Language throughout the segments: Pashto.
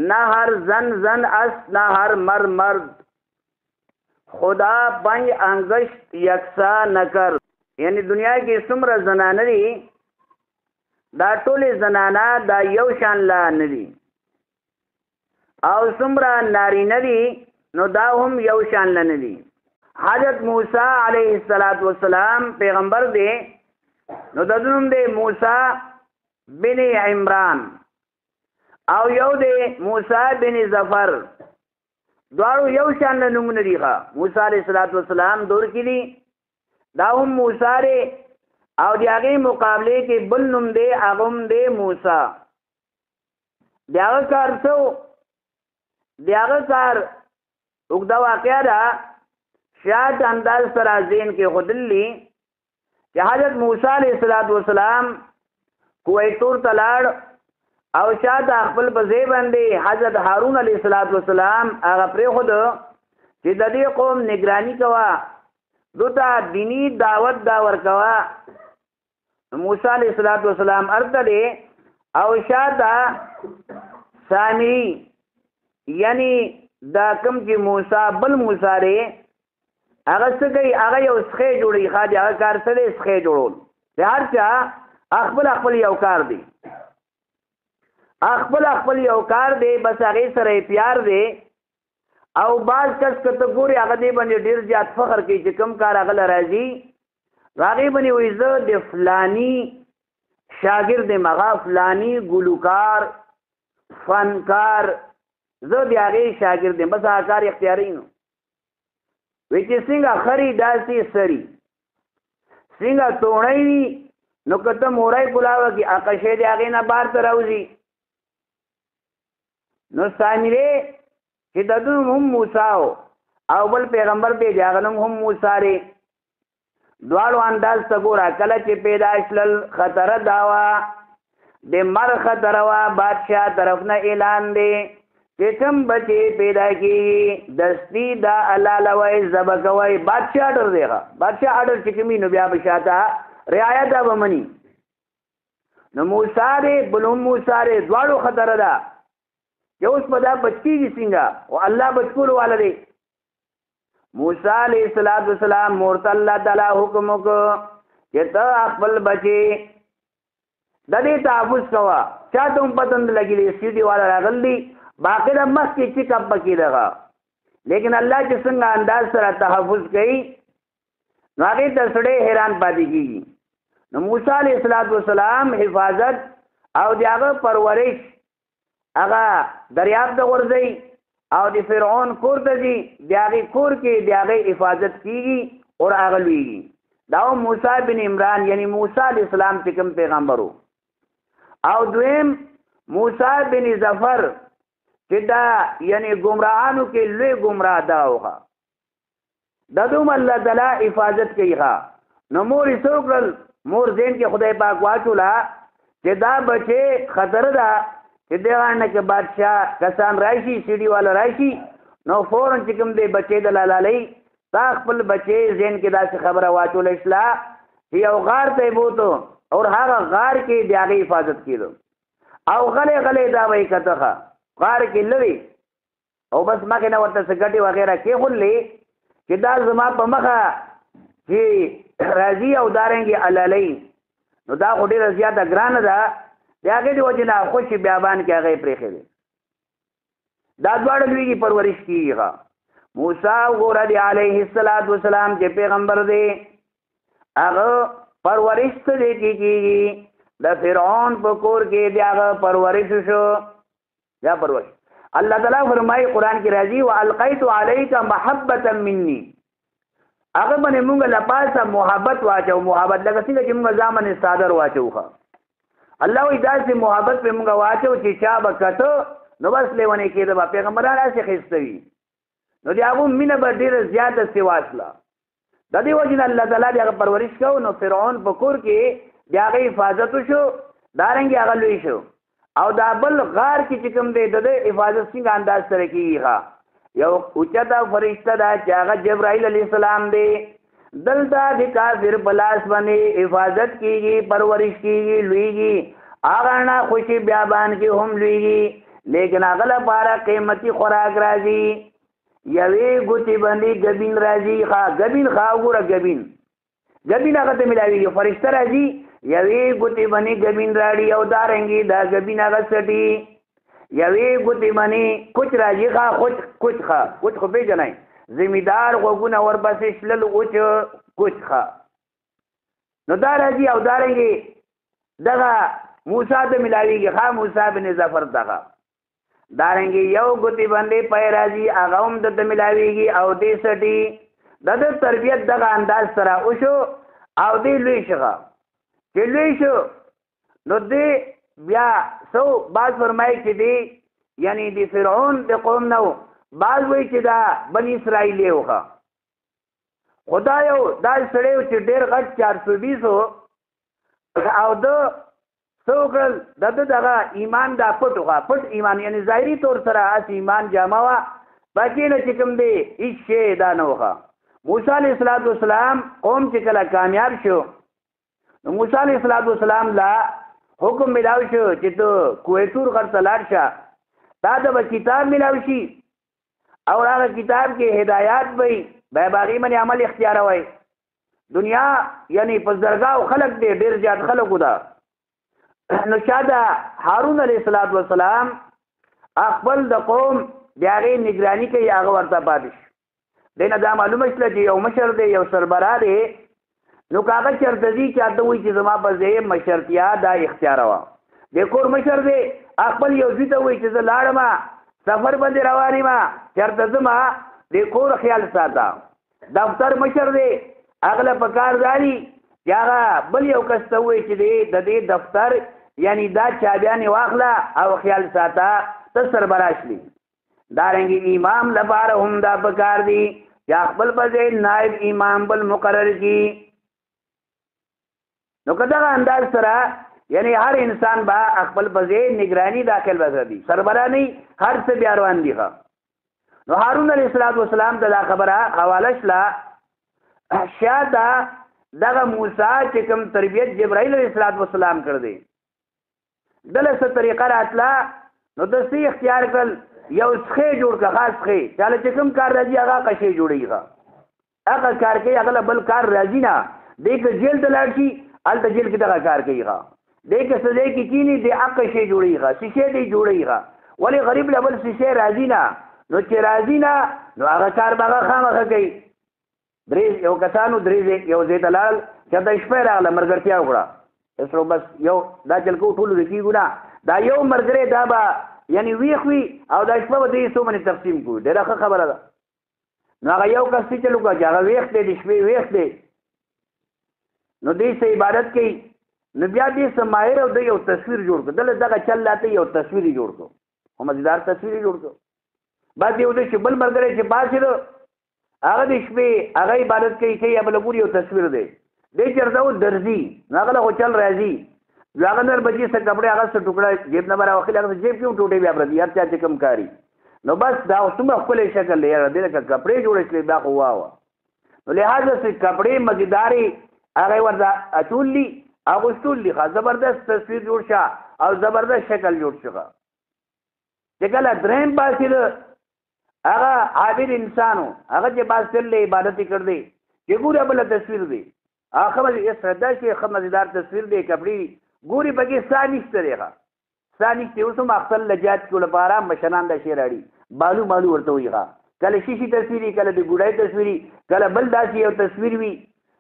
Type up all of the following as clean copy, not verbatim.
نہ ہر زن زن است نہ ہر مر مرد خدا پنج انگشت یکسا نہ کر. یعنی دنیا کې څومره زنانه دي دا ټولې زنانه دا یو شان لا نه دي او څومره نارینه دي نو دا هم یو شان لا نه دي. حضرت موسی علیه السلام پیغمبر دی نو د نوم دی موسی بن عمران او یو دی موسی بن ظفر دواړو یو شان له نومونه دي. موسی علیه السلام دور کې دي دا هم موسی دی او د هغې مقابلې کې بل نوم دی هغه هم دی موسی. د هغه کار څه د هغه کار اوږده واقعه ده شاید انداز سره ذهن کې ښودلي چې حضرت موسی علیه السلام کوه طور ته لاړ او شاته خپل په ځای باندې حضرت هارون علیه السلام هغه پرېښود چې د دې قوم نگراني کوه دوته دینی دعوت دا ورکوه. موسی علیه السلام ارته دی او شاته سامری یعنی دا کوم چې موسی بل موسی دی هغه څه کوي هغه یو سخی جوړي خاجه هغه کار څه دی سخی جوړول د هر چا خپل یو کار دی خپل یو کار دی بس هغې سره پیار دی او بعض کس که ته ګورې هغه دې باندې ډېر زیات فخر کوي چې کوم کار هغه له راځي هغې باندې وایي زه د فلاني شاګرد یم هغه فلاني ګلوکار فنکار زه د هغې شاګرد یم بس هغه کار اختیاري نو وی چې څنګه خري داسې سري څنګه توڼی وي نو که ته مورای کلاوه کې اقشې د هغې نه بار ته راوځي. نو سامرې چې د دوی هم موسی او بل پیغمبر دی د هغه نوم هم موسی دی دواړو انداز ته ګوره کله چې پیدا شلل خطره دا وه د مر خطره وه بادشاه طرف نه اعلان دی چې کوم بچې پیدا کېږي دستي دا الله لوی ذبح کوئ بادشاه اډر دی بادشاه اډر چې کوم نو بیا به شاته رعایت به مني. نو موسی دی بل هم موسی دی دواړو خطره ده چې اوس به دا بچ کېږي څنګه او الله بچکولو والا دی. موسی علیه السلام مور ته الله تعالی حکم وکړ چې ته خپل بچې د دې تحفظ کوه چاته هم پته نه لګېږي سیډي والا راغلی باقی دا مخکې چې کپ پکې دغه لیکن الله چې څنګه انداز سره تحفظ کوي نو هغې ته سړی حیران پاتې کېږي. نو موسی علیه السلام حفاظت او د هغه پرورش هغه دریاب ته غورځوي او د فرعون کور ته ځي د هغې کور کې د هغې حفاظت کېږي او هغه لویږي. دا موسی بن عمران یعنی موسی علیه السلام چې کوم پیغمبر و. او دویم موسی بن ظفر چې دا یعنی گمراهانو کې لوی گمراه دا وغه د دوم الله تعالی حفاظت کوي. نو مور یې څه وکړل مور ذهن کې خدای پاک واچوله چې دا بچې خطر ده چې دغه نه کې بادشاه کسان راشي سیډي والا راشي نو فورن چې کوم دی بچې د لالۍ تا خپل بچې ذهن کې داسې خبره واچوله اصلاح چې یو غار ته یې بوتو او هغه غار کې د هغې حفاظت کېدو او غلې دا به یې کته غار کې لوي او بس مخې نه ورته څه ګټې وغیره کېښولې چې دا زما په مخه چې راځي او دارنګې علالۍ نو دا خو ډېره زیاته ګرانه ده د هغې د وجې نه خوشي بیابان کې هغه یې پرېښې دی دا دواړه لویږي پرورش کېږي. موسی وګوره دی علیه السلام چې پیغمبر دی هغه پرورش څه دی کېږي د فرعون په کور کې د هغه پرورش شو یا پرورش. الله تعالی فرمایي قرآن کې راځي والقیت علیک محبة مني هغه باندې مونږ له پاسه محبت واچو محبت لکه څنګه چې مونږ ځامن صادر واچو الله وی داسې محبت په مونږ واچو چې چا به کته نو بس لیونی کېده به پیغمبران هسې ښایسته وي نو د هغو مینه به ډېره زیاته سې واچله د دې وجې نه الله تعالی د هغه پرورش کو نو فرعون په کور کې د هغې حفاظت وشو دارنګې هغه لوی شو او دا بل غار کې چې کوم دی د دې حفاظت څنګه انداز سره کېږي یو اوچته فرشته ده چې هغه جبرائیل علیه السلام دی دلته د کافر په لاس باندې حفاظت کېږي پرورش کېږي لویږي هغه نه خوشي بیابان کې هم لویږي لیکن هغه لپاره قیمتي خوراک راځي یوې ګوتې باندې ګبین راځي ګبین وګوره ګبین هغه ته ملاویږي فرشته راځي یوې ګوتې باندې ګبین راړي او دارنګې دا ګبین هغه سټي یوې ګوتې باندې کوچ راځي کوچ خو پېژنئ زمیدار غوږونه ورپسې شلل کوچ نو دا راځي او دارنګې دغه موسی ته ملاویږي موسی بن ظفر ته دارنګې یو ګوتې باندې پی راځي هغه هم دته ملاویږي او دې سټي د تربیت دغه انداز سره وشو او دې لوی شغه چې لوی شو نو دې بیا بعض فرمایي چې دې یعنی د فرعون د قوم نه بعض وایي چې دا بني اسرائیل وخه خدایو دا سړی چې ډېر غټ 420 او د سوکل دغه ایمان دا پټ ایمان یعنی ظاهري طور سره اس ایمان جامه وا باقي نه چې کوم دی هیڅ شی دا نه وخه موسی علیه السلام قوم چې کله کامیاب شو نو موسی علیه السلام لا حکم ملاو شو چې ته کوه تور غر تلاړ شه دا د کتاب ملاو شي او هغه کتاب کې هدایات وي به باغی من عمل اختیار وای دنیا یعنی په درگاه خلق دې ډیر زیات خلق ودا نو شاده هارون علیه السلام خپل د قوم بیاغې نگرانی کوي هغه ورته پاتې دینه دا معلومه شله چې یو مشر دی یو سربراه دی نو کاغه چرته دي چې اته وي چې زما په ځای مشرتیا دا اختیار وا د کور مشر دی خپل یو ځای ته وي چې زه لاړم سفر باندې روانې ما چرته زما د کور خیال ساته دفتر مشر دی اغله پکار داري چې هغه بل یو کس ته وي چې د دې دفتر یعنی دا چابیانې واخله او خیال ساته ته سربراشلی دارنګي امام لپاره هم دا پکار دي چې خپل په ځای نائب امام بل مقرر کی نو کدا انداز سره یعنی هر انسان با خپل په ځای نگرانی داخل وځي سربرا نه هر څه بیا روان دي نو هارون علیه السلام ته دا خبره حواله شله شاده دغه موسی چې کوم تربیت جبرائیل علیه السلام کړ دی دله څه طریقه راتله نو د څه اختیار کړ یو څخه جوړ کا خاص څخه چاله چې کوم کار راځي هغه قشې جوړیږي هغه کار کوي هغه بل کار راځي نه دغه جیل ته لاړ شي الته جیل کې دغه کار کوي دغه سزا کې کینی د قشې جوړیږي شیشه دی جوړیږي ولی غریب لبل شیشه راځي نه نو چې راځي نه نو هغه کار هغه خامخه کوي درې یو کسانو درې یو زیتلال چې د شپې راغله مرګرتیا وکړه اسرو بس یو دا چل کو ټول لکیږي نه دا یو مرګره دا به یعنی ویخوي او د شپه به دې سو باندې تقسیم کو ډېره خبره ده نو هغه یو کس چې لوګه چې هغه ویخ دی د شپې ویخ دی نو دې سه عبادت کوي نو بیا دې سمایر او د یو تصویر جوړ کړ دغه چل لاته یو تصویر جوړ کړ هم مزیدار تصویر جوړ کړ بعد یو د شبل مرګره چې پاسې هغه د شپې هغه عبادت کوي چې بل ګوري یو تصویر دی دې چرته و درځي هغه له چل راځي هغه نر بچي څه کپڑے هغه څه ټوکړه جیب نه برا وخت هغه جیب کې ټوټه بیا پردي هر چا چې کم کاری نو بس دا اوسمه خپل شکل لري دې لکه کپڑے جوړ شلې دا خو واو نو لہذا څه کپڑے مزیداري هغه وردا اچولي هغه استولي زبردست تصویر جوړ شه او زبردست شکل جوړ شغه چې کله دریم باسي هغه عابد انسانو هغه چې باسل له عبادت کړ دی چې ګوره بل تصویر دی هغه یې سردا کې خمزدار تصویر دی کپڑے ګوري بګي سانیشته دیغه سانیشته اوسم خپل لجات کو لپاره مشنان د شیراړي بالو ورته ویغه کله شیشي تصویري کله د ګډای تصویري کله بل داسي یو تصویر وی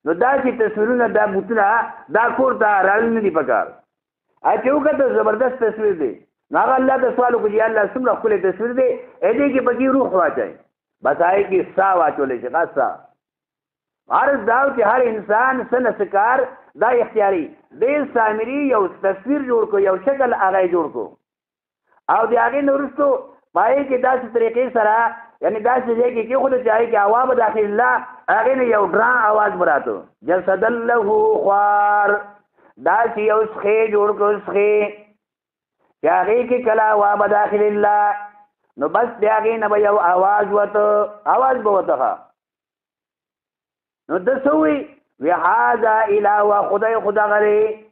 نو داسي تصویرونه دا بوتنا دا کور ته راړل نه دی پکار اته وکړه زبردست تصویر دی هغه الله د سوال کوي الله څومره خپل تصویر دی اې دې کې بګي روح واچي بس آی کې سا واچولې چې خاصه عرض داو چې هر انسان سن سکار دا اختیاري دې سامری یو تصویر جوړ کو یو شکل هغه جوړ کو او د هغه نورستو پای کې داسې طریقې سره یعنی داسې ځای کې خود چاهي کې عوام داخل الله هغه نه یو ډران आवाज براتو جسد له خوار داسې یو څخه جوړ کو څخه هغه کې کلا عوام داخل الله نو بس هغه نه یو आवाज وته आवाज به وته نو دسوي وهذا اله خدای خدا غري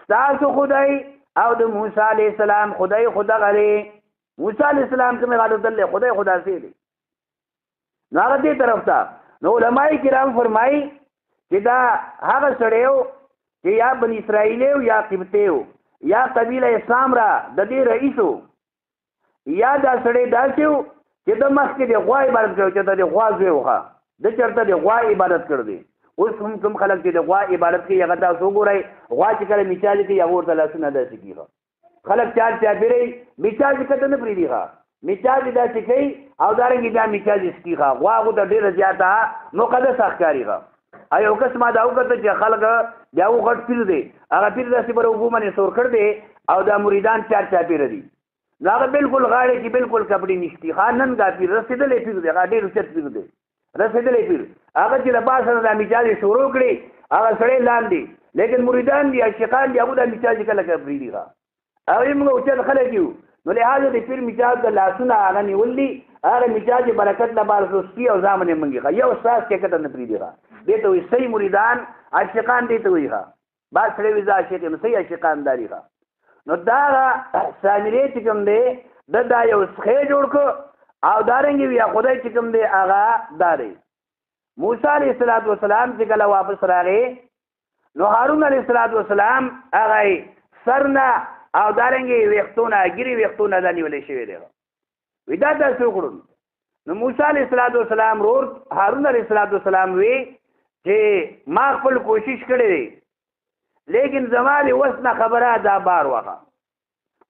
تاسو خدای او د موسی علیہ السلام خدای خدا غری موسی علیہ السلام کوم غلط الله خدای خدا سي دي نو هغه دې طرف ته نو علماء کرام فرمایي چې دا هغه سړیو چې یا بنی اسرائیل یا قبطیو یا قبیله اسلام را د دې رئیسو یا دا سړی داسیو چې د مخکې د غوا عبادت کړو چې د غوا زویوخه د چرته د غوا عبادت کړ دی اوس هم کوم خلک چې د غوا عبادت کوي هغه تاسو وګورئ غوا چې کله میچاج کوي هغه ورته لاسونه داسې کیږي خلک چار چاپیرې میچاج کته نه پریږدي میچاج داسې کوي او دارنګې دا میچاج سکیږي غوا هغه ته ډېره زیاته مقدس ښکاري ایو کس ما دا وکړه چې خلک بیا و غټ پیر دی هغه پیر داسې پر اوبو باندې سور کړ دی او دا مریدان چار چاپیره دي نو هغه بالکل غاړې کې بالکل کپړې نشتی خانن دا پیر رسېدلې پیر دی هغه ډېر اوچت پیر دی رسېدلې پیر هغه چې له پاسه دا میچاج شروع کړي هغه سړی لاندې لیکن مریدان دي عاشقان دي هغه دا میچاج کله کپړې دي هغه موږ اوچت خلک یو نو لهدا د پیر میچاج د لاسونه هغه نیولې هغه میچاج برکت نه بار سستی او ځامنه منګي یو ساس کې کته نه پریږدي دې ته وي صحیح مریدان عاشقان دې ته وي با سره وی عاشق نو صحیح عاشقان داري نو دا سامری چې کوم دی دا یو څخه جوړ کو او دارنګي وی خدای چې کوم دی هغه داري موسی علیہ السلام چې کله واپس راغی نو هارون علیہ السلام هغه سرنا او دارنګي وختونه ګری وختونه د نیولې شوی دی ودا تاسو کړو نو موسی علیہ السلام رور هارون علیہ السلام وی چې ما خپل کوشش کړی دی لیکن زمالي وسنه خبره دا بار وغه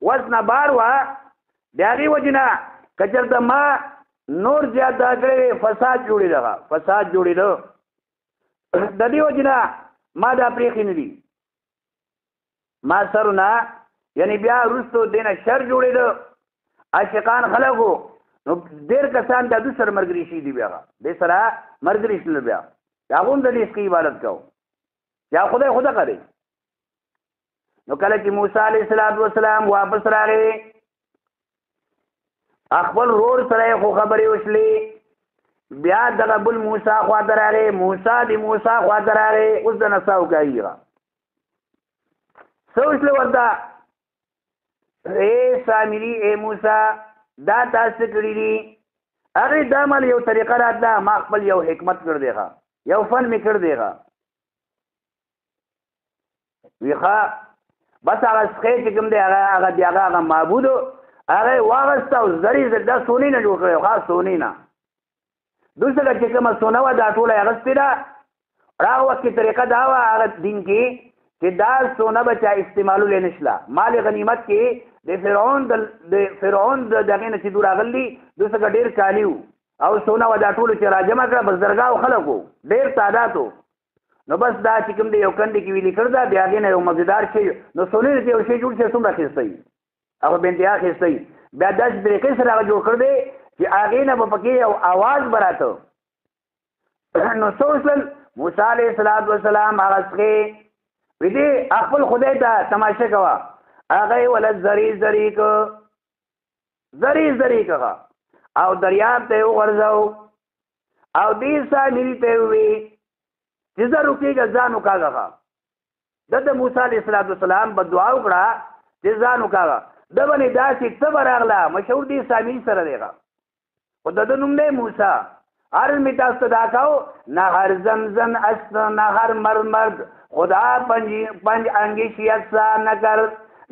وسنه بار وا بیاغي وجنا کچرته ما نور زیاده کړی فساد جوړی دا د دې وجنا ما دا پریخي نه دي ما سرونه یعنی بیا رستو دینه شر جوړی دا عاشقان خلکو نو ډیر کسان د دوسر مرګري شي دی بیا د سره مرګري شل بیا یا هم د دې اسکی عبادت کو یا خدای کوي نو کله چې موسی علیہ السلام واپس راغی خپل رور سره خو خبرې وشلې بیا دغه بل موسی خوا دراره موسی خوا دراره اوس د نساو کوي سوچله وردا اے سامری اے موسی دا تاسو کړی دي هغه د عمل یو طریقه راځه ما خپل یو حکمت کړ دیغه یو فن می کړ دیغه ویخه بس هغه څخه چې کوم دی هغه معبود هغه واغسته زری زړه سونی نه جوړ کړو خاص سونی نه دوسره چې کومه سونه و دا ټوله هغه سپیدا راو وکي طریقه دا و هغه دین کې چې دا سونه بچا استعمالو لنشلا مال غنیمت کې د فرعون دغه نه چې دورا غلی دوسره ډیر کالیو او سونه و دا ټوله چې راجمع کړ بزرګاو خلکو ډیر تعدادو نو بس دا چې کوم دی یو کندې کې ویلي کړ دا بیا غینه یو مزیدار شي نو سونه دې یو شی جوړ شي څومره خېستای هغه بنتیا خېستای بیا داس طریقې سره هغه جوړ کړ دې چې هغه نه په پکې یو आवाज براته نو سوسل موسی علیہ السلام هغه څخه دې خپل خدای ته تماشه کوا هغه ول زری کا او دریاب ته ورځاو او دې سامری ته وی چې زه روکېږه ځان وکاږه د موسی علیہ السلام په دعا وکړه چې ځان وکاږه د باندې داسې څه راغله مشهور دي سامری سره دیغه خو د نوم دی موسی هر می تاسو دا کاو نه هر زمزم است نه هر مرمرد خدا پنج انګشیت سا نکر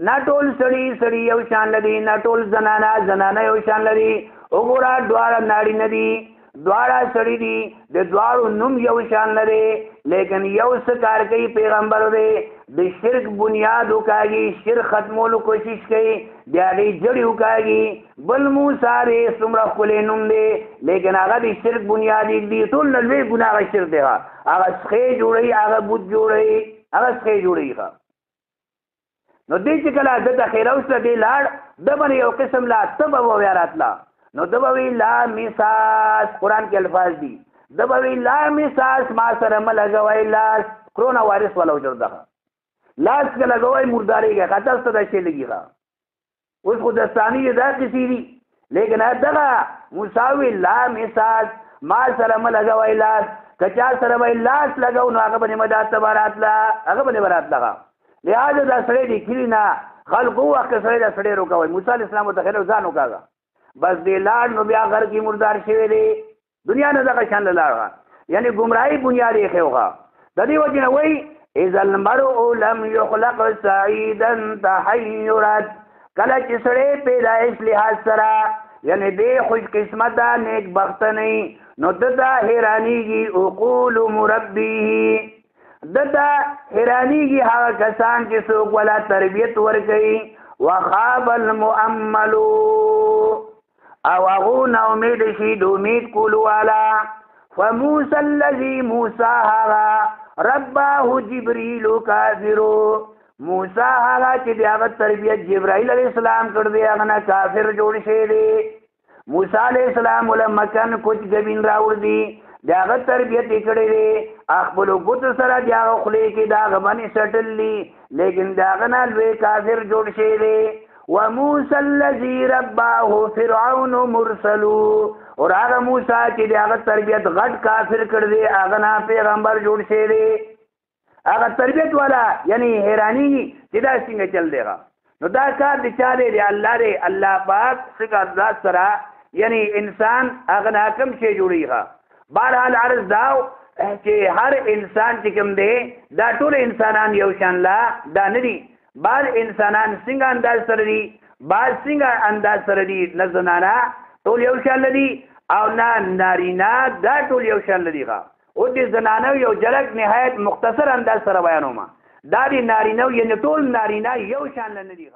نه ټول سړی یو شان لري نه ټول زنانه یو شان لري وګوره دواړه ناړي ندي دواړه سړی دي د دواړو نوم یو شان لري لیکن یو څه کار کوي پیغمبر دی د شرک بنیاد وکاږي شرک ختمولو کوشش کوي بیا دې جړی وکاږي بل موسی ری څومره خلې نوم دی لیکن هغه د شرک بنیاد دی ټول لوی ګناه شرک دی هغه څخه جوړي هغه بوت جوړي هغه څخه جوړي نو دې چې کله د خیر اوسه دی لاړ د باندې یو قسم لا سبب و راتلا نو دبوی لا میساس قرآن کې الفاظ دي دبوی لا میساس ما سره ملګوي لاس کرونا وایرس والا وجرده لاس کې لګوي مرداري کې خاطر څه شي لګیږي اوس خو د ثاني دا کسی دي لیکن دغه مساوي لا میساس ما سره ملګوي لاس کچا سره وای لاس لګاو نو هغه باندې مدات برات لا هغه باندې برات لگا لہذا دا سره دي کلینا خلق وخت سره د سړی روکوي موسی علیه السلام ته خیر ځان وکاږه بس دې لاړ نو بیا غر کې مردار شوی دی دنیا نه دغه شان لاړه یعنی گمراهی بنیاد یې خېوغه د دې وجه نه وایي اذا المرء لم يخلق سعيدا تحيرت کله چې سړی پیدایش لحاظ سره یعنی دې خوش قسمت نیک بخت نه نو دته حیرانیږي عقول مربیه دته حیرانیږي هغه کسان چې څوک ولا تربیت ورکوي وخاب المؤمل او هغه نا امید شي د امید کولو والا فموسى الذي موسى هغه رباه جبريل کافر موسی هغه چې دغه تربیت جبرائیل علیہ السلام کړ دی هغه نه کافر جوړ شي دی موسی علیہ السلام ول مکان کوچ جبین راوړ دی دغه تربیت کړی دی خپل ګوت سره دغه خلی کې دغه باندې سټلی لیکن دغه نه لوی کافر جوړ شي دی وموسى الذي رباه فرعون مرسل اور هغه موسی چې دغه تربیت غټ کافر کړ دی هغه نه پیغمبر جوړ شي دی هغه تربیت والا یعنی حیرانی چې دا څنګه چل دیغه نو دا کار د چا دی الله پاک څنګه ذات سره یعنی انسان هغه حکم شي جوړیږي بهرحال عرض داو چې هر انسان چې کوم دی دا ټول انسانان یو شان لا دا نه دي بعض انسانان څنګه انداز سره دي بعض څنګه انداز سره دي نه زنانا ټول یو شان دي او نه نارینا دا ټول یو شان دي او دې زنانه یو جلک نهایت مختصر انداز سره بیانوم دا دي نارینه یعنی ټول نارینه یو شان نه دي